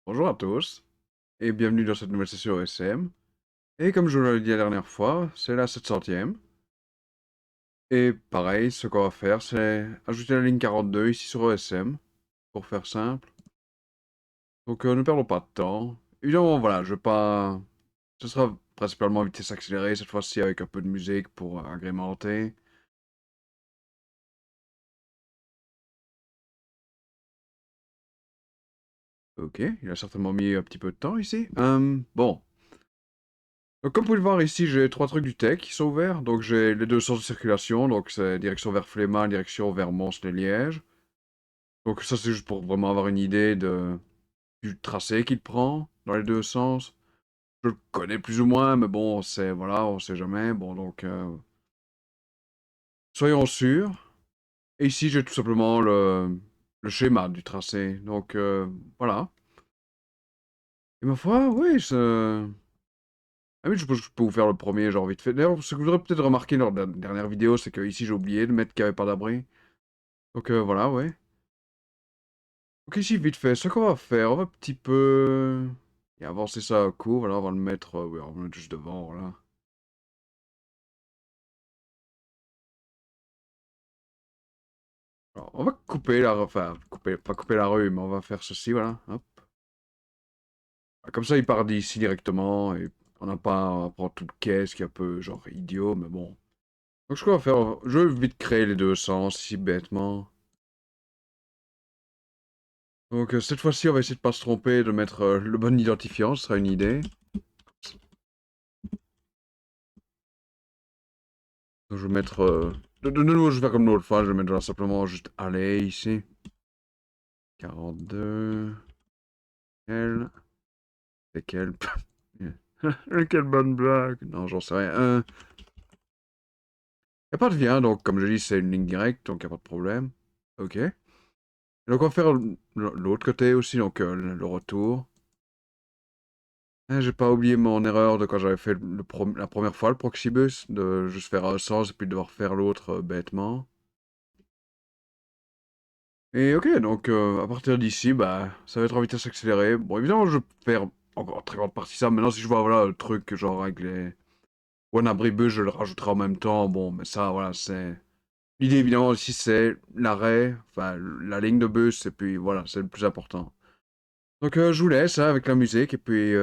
Bonjour à tous et bienvenue dans cette nouvelle session OSM. Et comme je vous l'avais dit la dernière fois, c'est la 700e. Et pareil, ce qu'on va faire, c'est ajouter la ligne 42 ici sur OSM, pour faire simple. Donc ne perdons pas de temps. Évidemment, voilà, je vais pas... Ce sera principalement vitesse accélérée, cette fois-ci avec un peu de musique pour agrémenter. Ok, il a certainement mis un petit peu de temps ici. Bon. Donc, comme vous pouvez le voir ici, j'ai trois trucs du tech qui sont ouverts. Donc j'ai les deux sens de circulation, donc c'est direction vers Fléma, direction vers Mons-les-Lièges. Donc ça c'est juste pour vraiment avoir une idée du tracé qu'il prend dans les deux sens. Je le connais plus ou moins, mais bon, c'est voilà, on sait jamais. Bon donc soyons sûrs. Et ici j'ai tout simplement le schéma du tracé. Donc voilà. Et ma foi, oui, ah oui, je pense que je peux vous faire le premier, genre vite fait. D'ailleurs, ce que vous aurez peut-être remarqué lors de la dernière vidéo, c'est que ici j'ai oublié de mettre qu'il n'y avait pas d'abri. Donc voilà, ouais. Donc ici, vite fait, ce qu'on va faire, on va un petit peu... Et avancer ça à coup, voilà, on va le mettre, ouais, on va le mettre juste devant, voilà. Alors, on va couper enfin, couper, pas couper la rue, mais on va faire ceci, voilà, hop. Comme ça, il part d'ici directement, et on n'a pas à prendre toute caisse qui est un peu, genre, idiot, mais bon. Donc ce qu'on va faire, je vais vite créer les deux sens, ici, bêtement. Donc cette fois-ci, on va essayer de pas se tromper, de mettre le bon identifiant, ce sera une idée. Donc, je vais mettre... de nouveau, je vais faire comme l'autre fois, je vais mettre là, simplement juste aller ici. 42... Quelle... C'est quelle... Quelle bonne blague. Non, j'en sais rien. Y a pas de vient, donc comme je dis, c'est une ligne directe, donc y a pas de problème. Ok. Et donc on va faire l'autre côté aussi, donc le retour. J'ai pas oublié mon erreur de quand j'avais fait la première fois le Proxibus, de juste faire un sens et puis devoir faire l'autre bêtement. Et ok, donc à partir d'ici, bah, ça va être en vitesse accélérée. Bon, évidemment, je vais faire encore très grande partie ça. Maintenant, si je vois, voilà, le truc, genre avec les Wannabe, je le rajouterai en même temps. Bon, mais ça, voilà, c'est... L'idée, évidemment, ici, c'est l'arrêt, enfin, la ligne de bus, et puis voilà, c'est le plus important. Donc, je vous laisse, hein, avec la musique, et puis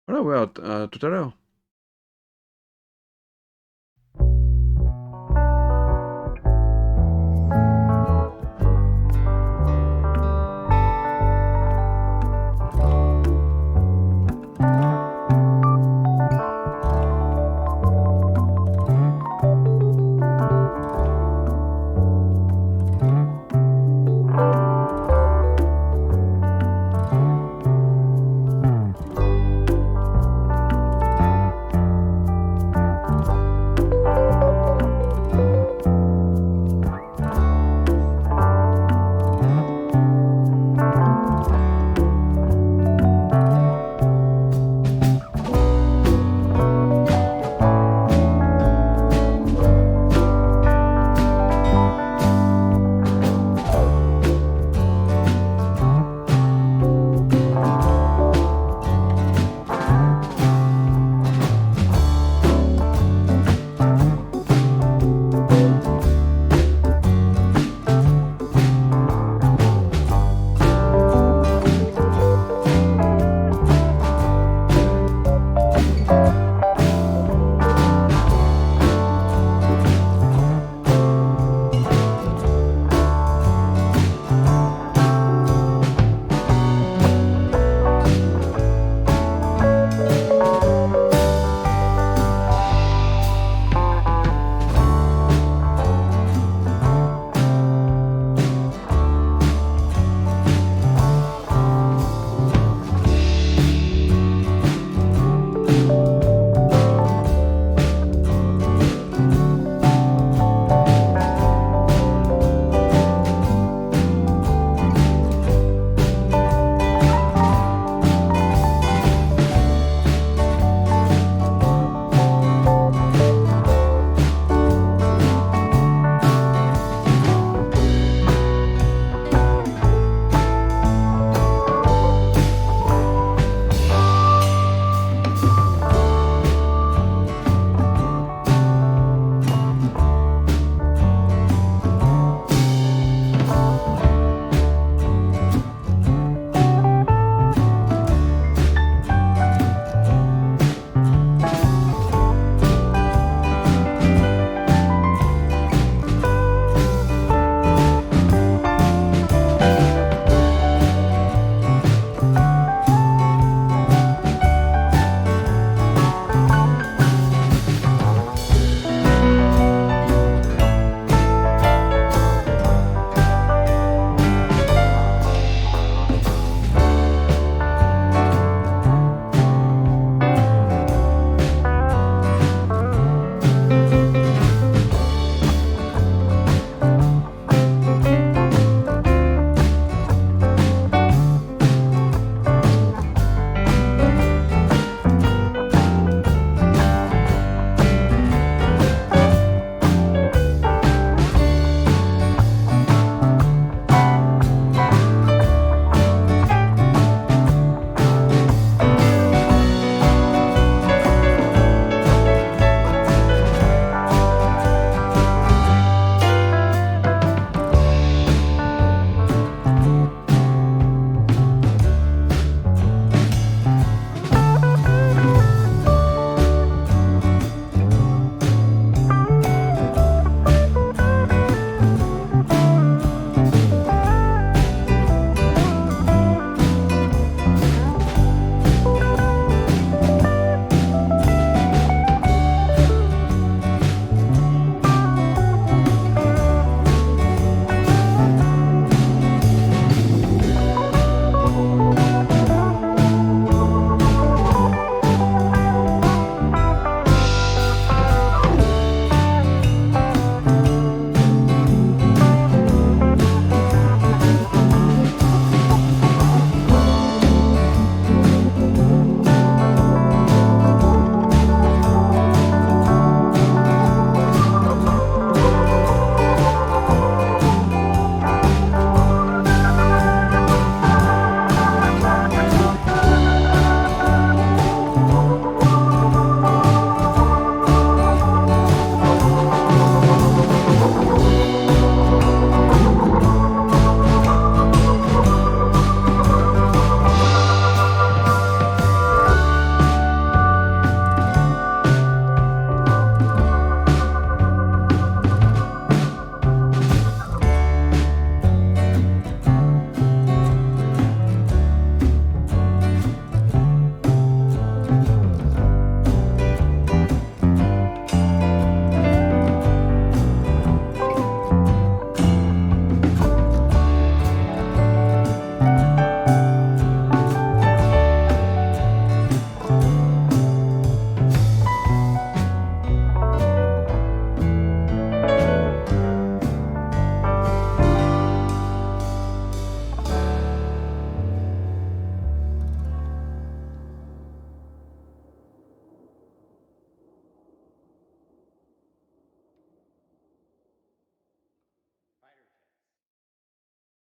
voilà, ouais, à tout à l'heure.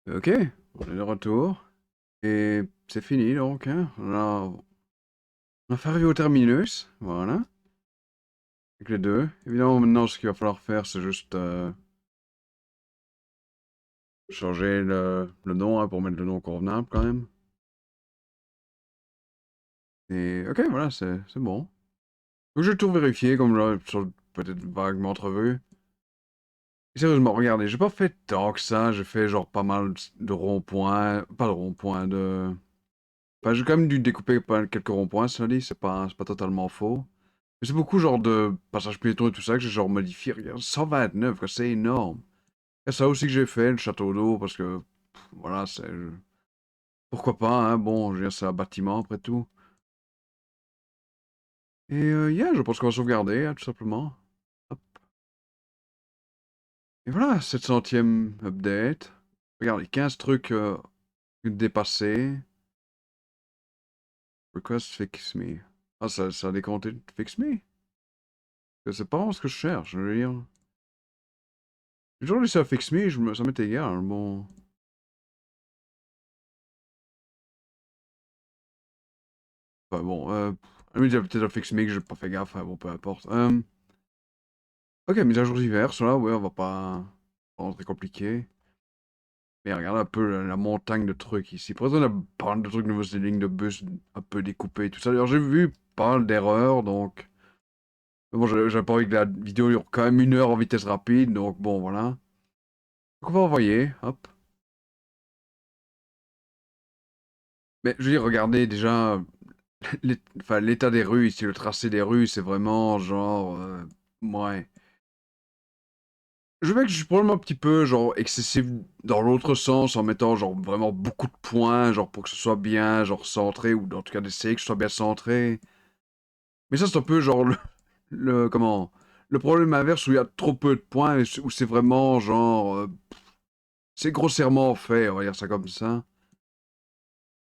Ok, on est de retour. Et c'est fini donc, hein. On a fait arriver au terminus, voilà. Avec les deux. Évidemment, maintenant, ce qu'il va falloir faire, c'est juste changer le nom, hein, pour mettre le nom convenable quand même. Et ok, voilà, c'est bon. Donc j'ai tout vérifié, comme là, peut-être vaguement entrevu. Et sérieusement, regardez, j'ai pas fait tant que ça, j'ai fait genre pas mal de ronds-points, pas de ronds-points, de... Enfin, j'ai quand même dû découper quelques ronds-points, cela dit, c'est pas totalement faux. Mais c'est beaucoup genre de passages piétons et tout ça que j'ai genre modifié. Regarde, 129, quoi, c'est énorme. Et ça aussi que j'ai fait, le château d'eau, parce que, voilà, c'est... Pourquoi pas, hein, bon, je veux dire, c'est un bâtiment après tout. Et yeah, je pense qu'on va sauvegarder, hein, tout simplement. Hop. Et voilà, 700e update. Regardez, 15 trucs dépassés. Request fix me. Ah, ça a décompté fix me? C'est pas vraiment ce que je cherche, je veux dire. J'ai toujours laissé à fix me, ça m'est égal, bon. Enfin bon, lui, il a peut-être un fix me que j'ai pas fait gaffe, hein, bon, peu importe. Ok, mise à jour d'hiver, cela, ouais, on va pas rentrer compliqué. Mais regarde un peu la montagne de trucs ici. Pour l'instant, on a pas mal de trucs nouveaux, des lignes de bus un peu découpées, tout ça. D'ailleurs, j'ai vu pas mal d'erreurs, donc... Mais bon, j'avais pas envie que la vidéo dure quand même 1 heure en vitesse rapide, donc bon, voilà. Donc on va envoyer, hop. Mais je veux dire, regardez déjà, enfin, l'état des rues ici, le tracé des rues, c'est vraiment genre... ouais. Je veux que je suis probablement un petit peu, genre, excessif dans l'autre sens, en mettant, genre, vraiment beaucoup de points, genre, pour que ce soit bien, genre, centré, ou en tout cas d'essayer que ce soit bien centré. Mais ça, c'est un peu, genre, comment... Le problème inverse où il y a trop peu de points, et où c'est vraiment, genre... c'est grossièrement fait, on va dire ça comme ça.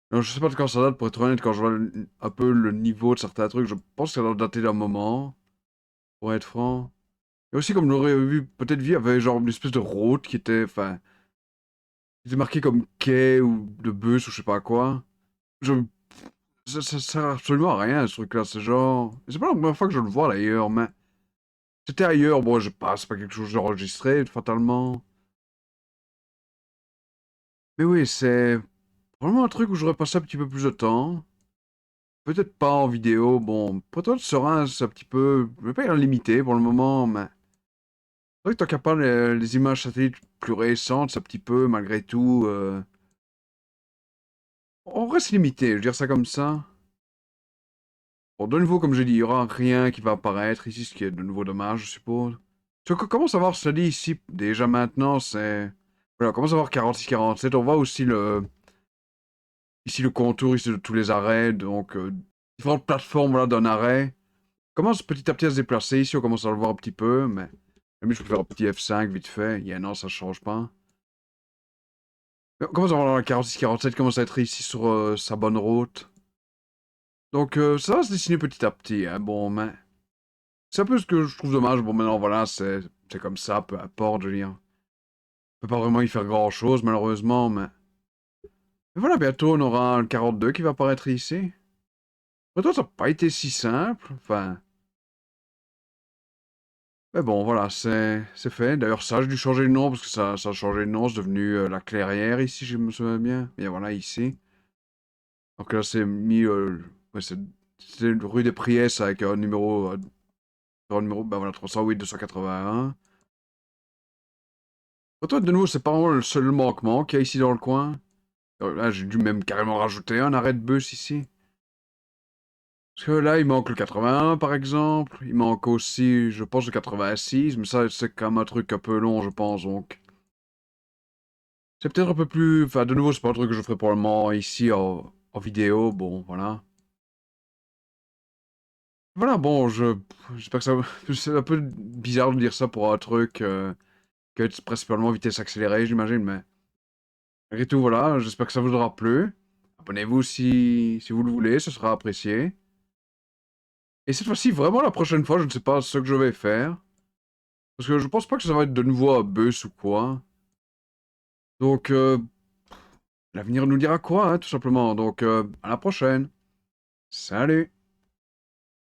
Alors, je sais pas de quand ça date, pour être honnête, quand je vois un peu le niveau de certains trucs, je pense que ça doit dater d'un moment, pour être franc. Et aussi, comme j'aurais vu, peut-être vu, il y avait genre une espèce de route qui était, enfin, qui était marquée comme quai ou de bus ou je sais pas quoi. Je, ça sert absolument à rien, ce truc-là, c'est genre... C'est pas la première fois que je le vois, d'ailleurs, mais... C'était ailleurs, bon, je passe, c'est pas quelque chose que j'ai enregistré, fatalement. Mais oui, c'est vraiment un truc où j'aurais passé un petit peu plus de temps. Peut-être pas en vidéo, bon, peut-être Serein, c'est un petit peu... Je vais pas dire limité pour le moment, mais... C'est vrai que tant qu'à pas les images satellites plus récentes, c'est un petit peu, malgré tout... on reste limité, je veux dire ça comme ça. Bon, de nouveau, comme j'ai dit, il y aura rien qui va apparaître ici, ce qui est de nouveau dommage, je suppose. Tu vois, comment savoir, cela dit, ici, déjà maintenant, c'est... Voilà, comment savoir 46-47, on voit aussi le... Ici, le contour ici de tous les arrêts, donc... différentes plateformes, voilà, d'un arrêt. Commence petit à petit à se déplacer, ici, on commence à le voir un petit peu, mais... Même je peux faire un petit F5 vite fait, il y a un an, ça change pas. Mais on commence à voir la 46-47, commence à être ici sur sa bonne route. Donc, ça va se dessiner petit à petit, hein, bon, mais... C'est un peu ce que je trouve dommage. Bon, maintenant, voilà, c'est comme ça, peu importe, je veux dire. On peut pas vraiment y faire grand-chose, malheureusement, mais voilà, bientôt, on aura le 42 qui va apparaître ici. Pourtant, ça n'a pas été si simple, enfin... Mais bon, voilà, c'est fait. D'ailleurs, ça, j'ai dû changer le nom, parce que ça a changé de nom, c'est devenu la Clairière, ici, je me souviens bien. Et voilà, ici. Donc là, c'est mis... ouais, c'est rue des Priesses, avec un numéro, ben voilà, 308-281. Pourtant, de nouveau, c'est pas vraiment le seul manquement qu'il y a ici dans le coin. Là, j'ai dû même carrément rajouter un arrêt de bus ici. Parce que là, il manque le 81, par exemple. Il manque aussi, je pense, le 86. Mais ça, c'est quand même un truc un peu long, je pense, donc... C'est peut-être un peu plus... Enfin, de nouveau, c'est pas un truc que je ferai probablement ici en vidéo. Bon, voilà. Voilà, bon, j'espère que ça... C'est un peu bizarre de dire ça pour un truc qui est principalement vitesse accélérée, j'imagine, mais... Malgré tout, voilà, j'espère que ça vous aura plu. Abonnez-vous si vous le voulez, ce sera apprécié. Et cette fois-ci, vraiment la prochaine fois, je ne sais pas ce que je vais faire. Parce que je pense pas que ça va être de nouveau un bus ou quoi. Donc, l'avenir nous dira quoi, hein, tout simplement. Donc, à la prochaine. Salut!